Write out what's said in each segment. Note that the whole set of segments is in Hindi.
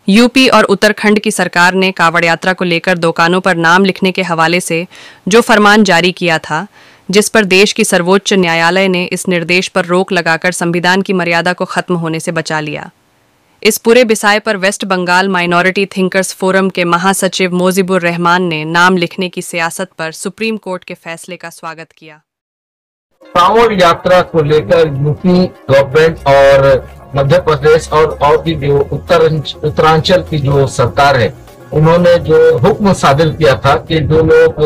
यूपी और उत्तराखंड की सरकार ने कांवड़ यात्रा को लेकर दुकानों पर नाम लिखने के हवाले से जो फरमान जारी किया था, जिस पर देश की सर्वोच्च न्यायालय ने इस निर्देश पर रोक लगाकर संविधान की मर्यादा को खत्म होने से बचा लिया। इस पूरे विषय पर West Bengal minority thinkers forum के महासचिव मोजिबुर रहमान ने नाम लिखने की सियासत पर सुप्रीम कोर्ट के फैसले का स्वागत किया। कांवड़ यात्रा को लेकर यूपी गवर्नमेंट और मध्य प्रदेश और भी जो उत्तरांचल की जो सरकार है, उन्होंने जो हुक्म सादिर किया था कि जो लोग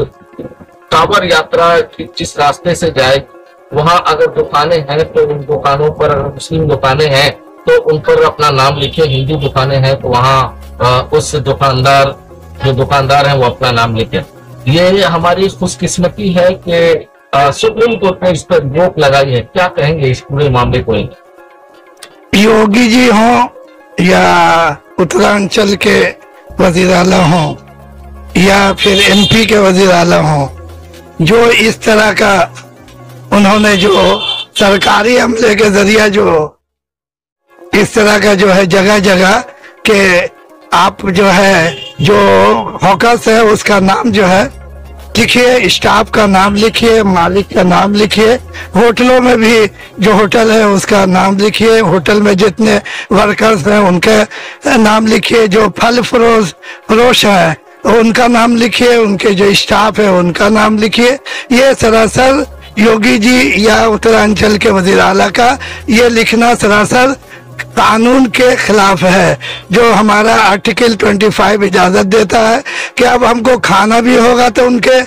कांवड़ यात्रा जिस रास्ते से जाए, वहां अगर दुकानें हैं तो उन दुकानों पर, अगर मुस्लिम दुकानें हैं तो उन पर अपना नाम लिखे, हिंदू दुकानें हैं तो वहाँ उस जो दुकानदार है वो अपना नाम लिखे। ये हमारी खुशकिस्मती है कि सुप्रीम कोर्ट ने इस पर रोक लगाई है। क्या कहेंगे इस पूरे मामले को? योगी जी हों या उत्तरांचल के वजीर आला हों या फिर एमपी के वजीर आला हों, जो इस तरह का उन्होंने जो सरकारी अमले के जरिए जो इस तरह का जो है जगह जगह के आप जो है जो हॉकर्स है उसका नाम जो है लिखिए, स्टाफ का नाम लिखिए, मालिक का नाम लिखिए, होटलों में भी जो होटल है उसका नाम लिखिए, होटल में जितने वर्कर्स हैं उनका नाम लिखिए, जो फल फरोश है उनका नाम लिखिए, उनके जो स्टाफ है उनका नाम लिखिए। ये सरासर योगी जी या उत्तरांचल के वजीर आला का ये लिखना सरासर कानून के खिलाफ है। जो हमारा आर्टिकल 25 इजाजत देता है कि अब हमको खाना भी होगा तो उनके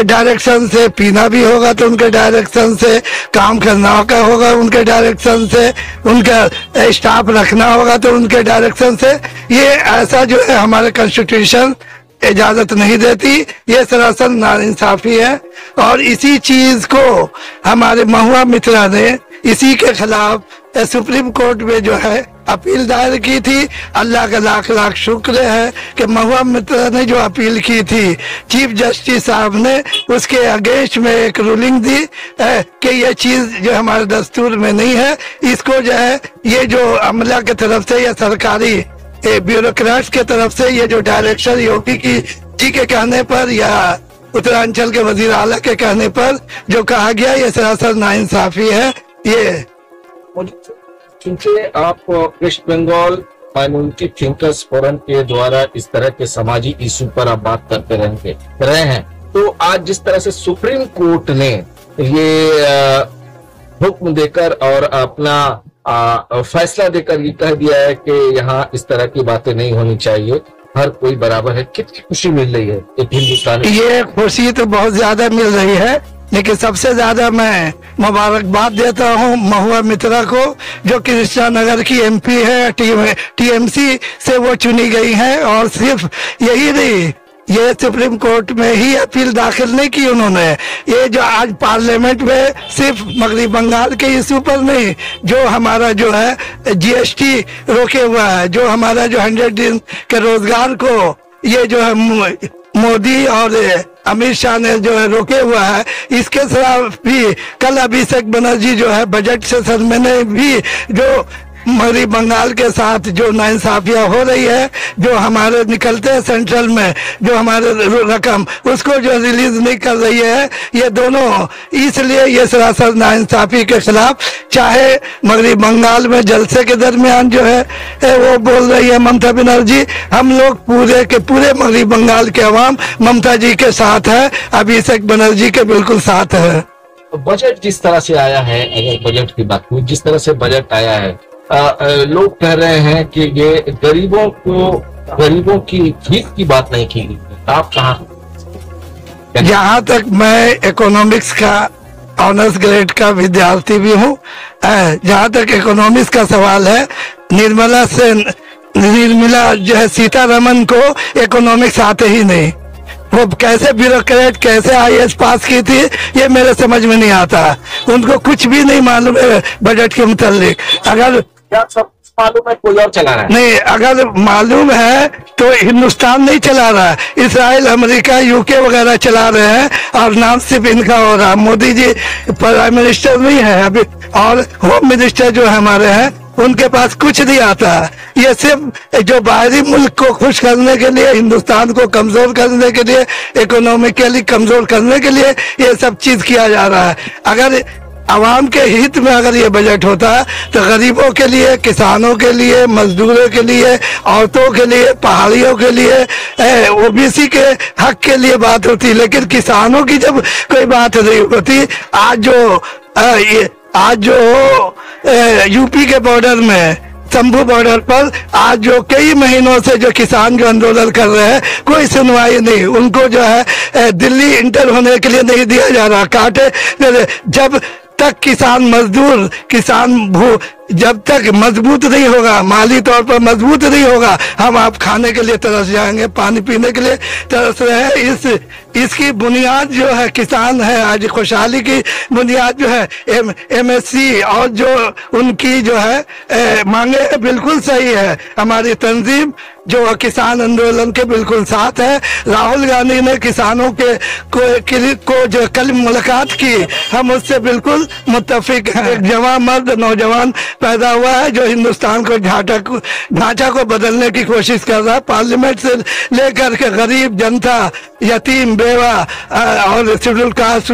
डायरेक्शन से, पीना भी होगा तो उनके डायरेक्शन से, काम करना होगा उनके डायरेक्शन से, उनका स्टाफ रखना होगा तो उनके डायरेक्शन से। ये ऐसा जो है हमारे कॉन्स्टिट्यूशन इजाजत नहीं देती। ये सरासर नाइंसाफी है और इसी चीज को हमारे महुआ मित्रा ने इसी के खिलाफ सुप्रीम कोर्ट में जो है अपील दायर की थी। अल्लाह का लाख लाख शुक्र है कि महुआ मित्रा ने जो अपील की थी, चीफ जस्टिस साहब ने उसके अगेंस्ट में एक रूलिंग दी कि ये चीज जो हमारे दस्तूर में नहीं है। इसको जो है ये जो अमला की तरफ से या सरकारी ब्यूरोक्रेट्स के तरफ से ये जो डायरेक्शन योगी जी के कहने पर या उत्तरांचल के वजीर आला के कहने पर जो कहा गया, ये सरासर नाइंसाफी है। ये क्योंकि आप West Bengal minority thinkers forum के द्वारा इस तरह के समाजी इशू पर आप बात करते रहे हैं, तो आज जिस तरह से सुप्रीम कोर्ट ने ये हुक्म देकर और अपना फैसला देकर ये कह दिया है कि यहाँ इस तरह की बातें नहीं होनी चाहिए, हर कोई बराबर है, कितनी खुशी मिल रही है एक हिंदुस्तानी? ये खुशी तो बहुत ज्यादा मिल रही है, लेकिन सबसे ज्यादा मैं मुबारकबाद देता हूँ महुआ मित्रा को, जो कृष्णा नगर की एमपी है, टीएमसी से वो चुनी गई है। और सिर्फ यही नहीं, ये सुप्रीम कोर्ट में ही अपील दाखिल नहीं की उन्होंने, ये जो आज पार्लियामेंट में सिर्फ मगरबी बंगाल के इशू पर नहीं, जो हमारा जो है जीएसटी रोके हुआ है, जो हमारा जो 100 दिन के रोजगार को ये जो है मोदी और अमित शाह ने जो है रोके हुआ है, इसके खिलाफ भी कल अभिषेक बनर्जी जो है बजट सेशन में ने भी जो मगरबी बंगाल के साथ जो नाइंसाफियां हो रही है, जो हमारे निकलते हैं सेंट्रल में जो हमारे रकम उसको जो रिलीज नहीं कर रही है, ये दोनों इसलिए ये सरासर नाइंसाफी के खिलाफ। चाहे मगरबी बंगाल में जलसे के दरमियान जो है वो बोल रही है ममता बनर्जी, हम लोग पूरे के पूरे मगरबी बंगाल के अवाम ममता जी के साथ है, अभिषेक बनर्जी के बिल्कुल साथ है। बजट जिस तरह से आया है, अगर बजट की बात हुई, जिस तरह से बजट आया है, लोग कह रहे हैं कि ये गरीबों की हित की बात नहीं की गई। आप कहाँ? जहाँ तक मैं इकोनॉमिक्स का ऑनर्स ग्रेड का विद्यार्थी भी हूँ, जहाँ तक इकोनॉमिक्स का सवाल है, निर्मला जो है सीतारमन को इकोनॉमिक्स आते ही नहीं। वो कैसे ब्यूरोक्रेट, कैसे आईएएस पास की थी, ये मेरे समझ में नहीं आता। उनको कुछ भी नहीं मालूम है बजट के मुतालिक। अगर सब मालूम है कोई और चला रहा है? नहीं, अगर मालूम है तो हिंदुस्तान नहीं चला रहा है, इसराइल, अमेरिका, यूके वगैरह चला रहे हैं और नाम सिर्फ इनका हो रहा है। मोदी जी प्राइम मिनिस्टर नहीं है अभी, और होम मिनिस्टर जो हमारे हैं उनके पास कुछ नहीं आता। ये सिर्फ जो बाहरी मुल्क को खुश करने के लिए, हिंदुस्तान को कमजोर करने के लिए, इकोनॉमिकली कमजोर करने के लिए ये सब चीज किया जा रहा है। अगर आवाम के हित में अगर ये बजट होता तो गरीबों के लिए, किसानों के लिए, मजदूरों के लिए, औरतों के लिए, पहाड़ियों के लिए, ओबीसी के हक के लिए बात होती। लेकिन किसानों की जब कोई बात नहीं होती। आज जो यूपी के बॉर्डर में, शंभू बॉर्डर पर आज जो कई महीनों से जो किसान जो आंदोलन कर रहे हैं, कोई सुनवाई नहीं। उनको जो है दिल्ली इंटर होने के लिए नहीं दिया जा रहा। काटे जब तक किसान मजदूर, जब तक मजबूत नहीं होगा, माली तौर पर मजबूत नहीं होगा, हम आप खाने के लिए तरस जाएंगे, पानी पीने के लिए तरस रहे हैं। इसकी बुनियाद जो है किसान है। आज खुशहाली की बुनियाद जो है एमएससी और जो उनकी जो है मांगे बिल्कुल सही है। हमारी तंजीम जो किसान आंदोलन के बिल्कुल साथ है। राहुल गांधी ने किसानों को जो कल मुलाकात की, हम उससे बिल्कुल मुत्तफिक हैं। एक जवान मर्द, नौजवान पैदा हुआ है जो हिंदुस्तान को ढांचा को बदलने की कोशिश कर रहा है। पार्लियामेंट से लेकर के गरीब जनता, यतीम, बेवा और शेड्यूल कास्ट,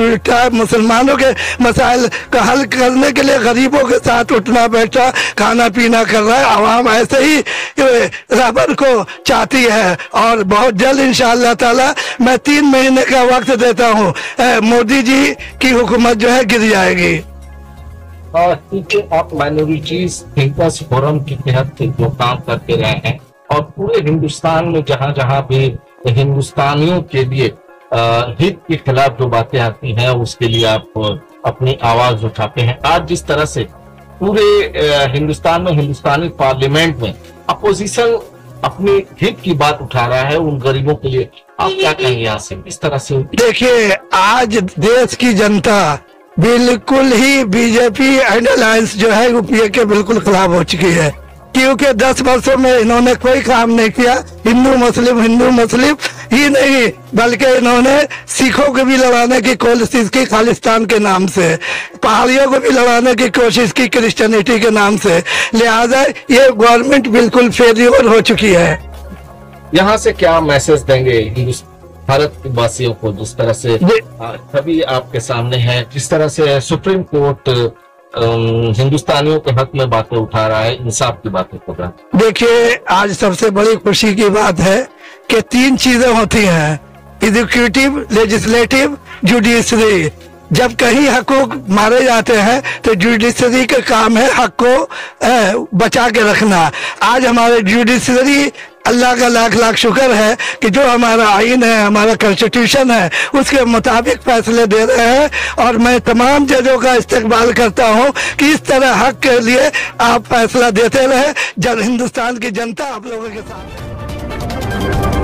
मुसलमानों के मसाइल का हल करने के लिए गरीबों के साथ उठना बैठा, खाना पीना कर रहा है। आवाम ऐसे ही रबर को चाहती है और बहुत जल्द इंशाअल्लाह ताला मैं 3 महीने का वक्त देता हूँ, मोदी जी की हुकूमत जो है गिर जाएगी। क्योंकि आप माइनॉरिटीज थिंकर्स फोरम के तहत जो काम करते रहे हैं और पूरे हिंदुस्तान में जहां जहां भी हिंदुस्तानियों के लिए हित के खिलाफ जो बातें आती हैं उसके लिए आप अपनी आवाज उठाते हैं। आज जिस तरह से पूरे हिंदुस्तान में, हिंदुस्तानी पार्लियामेंट में अपोजिशन अपनी हित की बात उठा रहा है, उन गरीबों के लिए आप क्या कहेंगे यहाँ से, इस तरह से? देखिए, आज देश की जनता बिल्कुल ही बीजेपी एंड अलायंस जो है यूपीए के बिल्कुल खिलाफ हो चुकी है, क्योंकि 10 वर्षों में इन्होंने कोई काम नहीं किया। हिंदू मुस्लिम ही नहीं, बल्कि इन्होंने सिखों को भी लड़ाने की कोशिश की खालिस्तान के नाम से, पहाड़ियों को भी लड़ाने की कोशिश की क्रिश्चियनिटी के नाम से। लिहाजा ये गवर्नमेंट बिल्कुल फेल्योर हो चुकी है। यहाँ से क्या मैसेज देंगे भारत वासियों को, जिस तरह से सभी आपके सामने है, जिस तरह से सुप्रीम कोर्ट हिंदुस्तानियों के हक में बातें उठा रहा है, इंसाफ की बातें कर रहा है? देखिए, आज सबसे बड़ी खुशी की बात है कि 3 चीजें होती हैं, एग्जीक्यूटिव, लेजिस्लेटिव, जुडिशरी। जब कहीं हकूक मारे जाते हैं तो जुडिशरी का काम है हक को बचा के रखना। आज हमारे जुडिशरी, अल्लाह का लाख लाख शुक्र है कि जो हमारा आइन है, हमारा कॉन्स्टिट्यूशन है, उसके मुताबिक फैसले दे रहे हैं। और मैं तमाम जजों का इस्तकबाल करता हूं कि इस तरह हक के लिए आप फैसला देते रहे। जब हिंदुस्तान की जनता आप लोगों के साथ